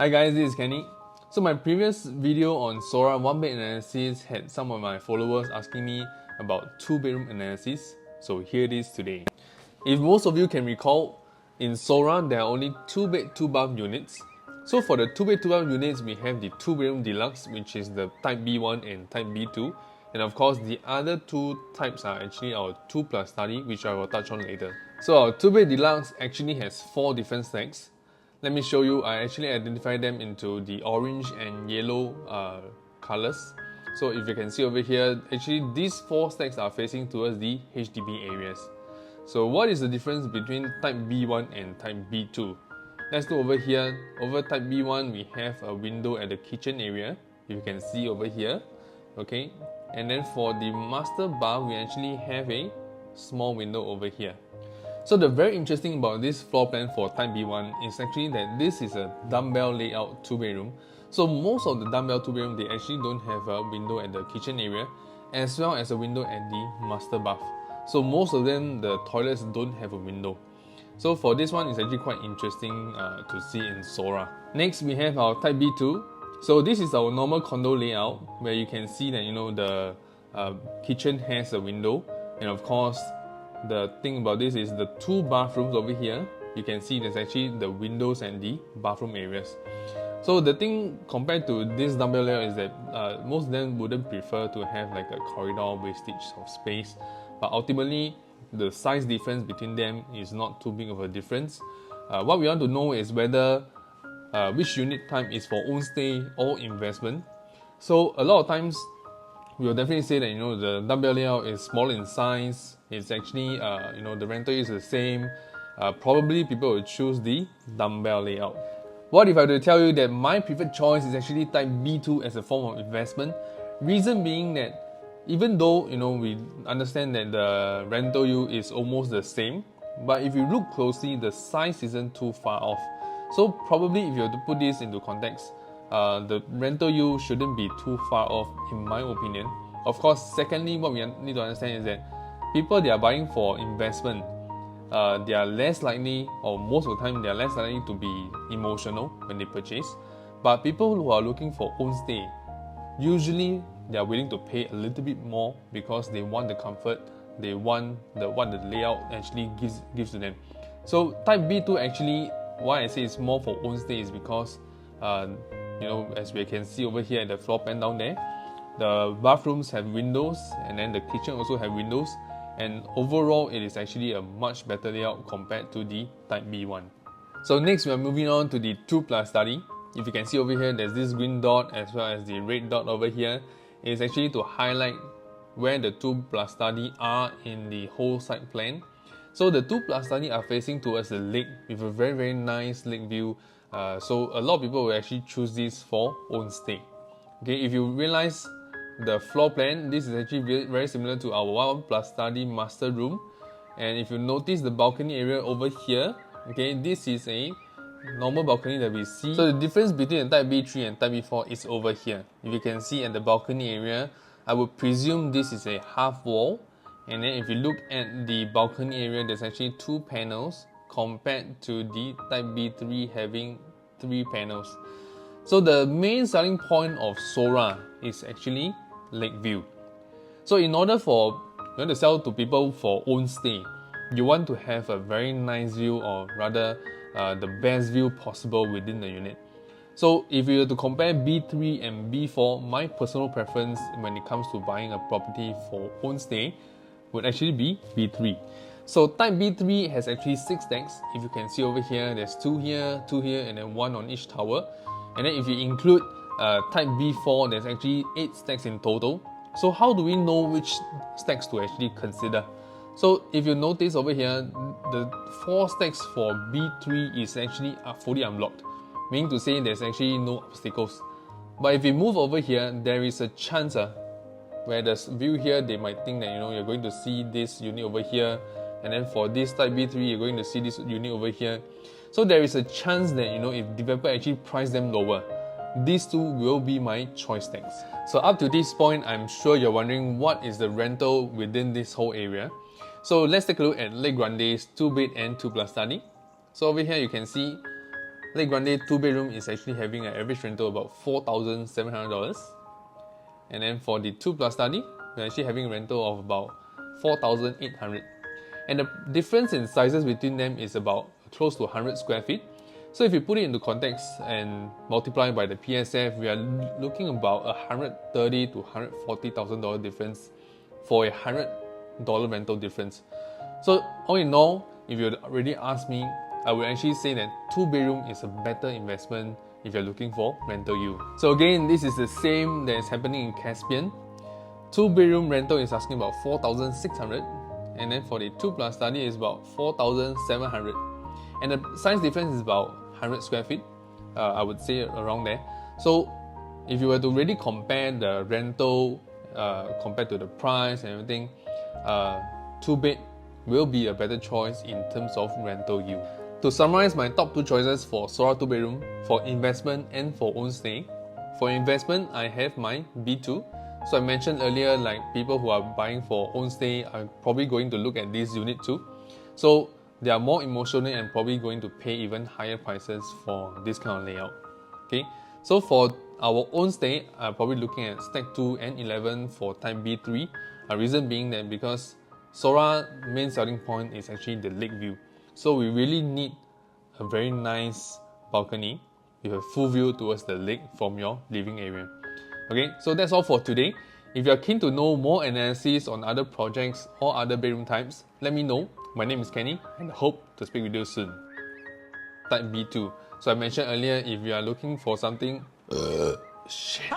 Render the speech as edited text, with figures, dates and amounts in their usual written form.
Hi guys, this is Kenny. So my previous video on Sora one-bed analysis had some of my followers asking me about two-bedroom analysis. So here it is today. If most of you can recall, in Sora there are only 2-bed 2-bath units. So for the 2-bed 2-bath units, we have the 2-bedroom deluxe, which is the type B1 and type B2. And of course, the other two types are actually our 2+ study, which I will touch on later. So our 2-bed deluxe actually has 4 different stacks. Let me show you. I actually identified them into the orange and yellow colors. So if you can see over here, actually these 4 stacks are facing towards the HDB areas. So what is the difference between type B1 and type B2? Let's look over here. Over type B1, we have a window at the kitchen area, if you can see over here. Okay, and then for the master bath, we actually have a small window over here. So the very interesting about this floor plan for type B1 is actually that this is a dumbbell layout 2-bedroom. So most of the dumbbell 2-bedroom, they actually don't have a window at the kitchen area as well as a window at the master bath. So most of them, the toilets don't have a window. So for this one, it's actually quite interesting to see in Sora. Next, we have our type B2. So this is our normal condo layout where you can see that the kitchen has a window, and of course the thing about this is the 2 bathrooms over here. You can see there's actually the windows and the bathroom areas. So the thing compared to this dumbbell layout is that most of them wouldn't prefer to have like a corridor wastage of space, but ultimately the size difference between them is not too big of a difference. What we want to know is whether which unit type is for own stay or investment. So a lot of times we will definitely say that the dumbbell layout is small in size. It's actually the rental is the same. Probably people will choose the dumbbell layout. What if I were to tell you that my preferred choice is actually type B2 as a form of investment? Reason being that even though we understand that the rental yield is almost the same, but if you look closely, the size isn't too far off. So probably if you were to put this into context, the rental yield shouldn't be too far off in my opinion. Of course, secondly, what we need to understand is that people they are buying for investment, they are less likely, or most of the time they are less likely to be emotional when they purchase. But people who are looking for own stay, usually they are willing to pay a little bit more because they want the comfort, they want what the layout actually gives to them. So type B2 actually, why I say it's more for own stay is because as we can see over here at the floor plan down there, the bathrooms have windows and then the kitchen also have windows, and overall it is actually a much better layout compared to the type B1. So next we are moving on to the 2+ study. If you can see over here, there's this green dot as well as the red dot over here. It's actually to highlight where the 2+ study are in the whole site plan. So the 2+ study are facing towards the lake with a very, very nice lake view. So a lot of people will actually choose this for own stay. Okay, if you realize the floor plan, this is actually very similar to our 1+ study master room. And if you notice the balcony area over here, okay, this is a normal balcony that we see. So the difference between the type B3 and type B4 is over here. If you can see at the balcony area, I would presume this is a half wall. And then if you look at the balcony area, there's actually 2 panels compared to the type B3 having 3 panels. So the main selling point of Sora is actually lake view. So in order for you want to sell to people for own stay, you want to have a very nice view, or rather the best view possible within the unit. So if you were to compare B3 and B4, my personal preference when it comes to buying a property for own stay would actually be B3. So type B3 has actually 6 stacks. If you can see over here, there's 2 here, 2 here, and then 1 on each tower. And then if you include type B4, there's actually 8 stacks in total. So how do we know which stacks to actually consider? So if you notice over here, the 4 stacks for B3 is actually fully unblocked, meaning to say there's actually no obstacles. But if you move over here, there is a chance where the view here, they might think that you're going to see this unit over here, and then for this type B3, you're going to see this unit over here. So there is a chance that if developer actually price them lower, these 2 will be my choice stacks. So up to this point, I'm sure you're wondering what is the rental within this whole area. So let's take a look at Lake Grande's 2-bed and 2+ study. So over here you can see Lake Grande 2-bedroom is actually having an average rental of about $4,700. And then for the 2+ study, we're actually having a rental of about $4,800. And the difference in sizes between them is about close to 100 square feet. So if you put it into context and multiply by the PSF, we are looking about $130,000 to $140,000 difference for a $100 rental difference. So all in all, if you already asked me, I would actually say that 2-bedroom is a better investment if you're looking for rental yield. So again, this is the same that is happening in Caspian. 2-bedroom rental is asking about $4,600, and then for the 2+ study is about $4,700. And the size difference is about 100 square feet, I would say around there. So if you were to really compare the rental compared to the price and everything, 2-bed will be a better choice in terms of rental yield. To summarize my top 2 choices for Sora 2-bedroom, for investment and for own stay. For investment, I have my B2. So I mentioned earlier, like people who are buying for own stay are probably going to look at this unit too. So they are more emotional and probably going to pay even higher prices for this kind of layout. Okay, so for our own stay, I'm probably looking at Stack 2 and 11 for type B3. A reason being that because Sora main selling point is actually the lake view. So we really need a very nice balcony with a full view towards the lake from your living area. Okay, so that's all for today. If you are keen to know more analysis on other projects or other bedroom types, let me know. My name is Kenny and I hope to speak with you soon. Type B2. So I mentioned earlier, if you are looking for something... shit.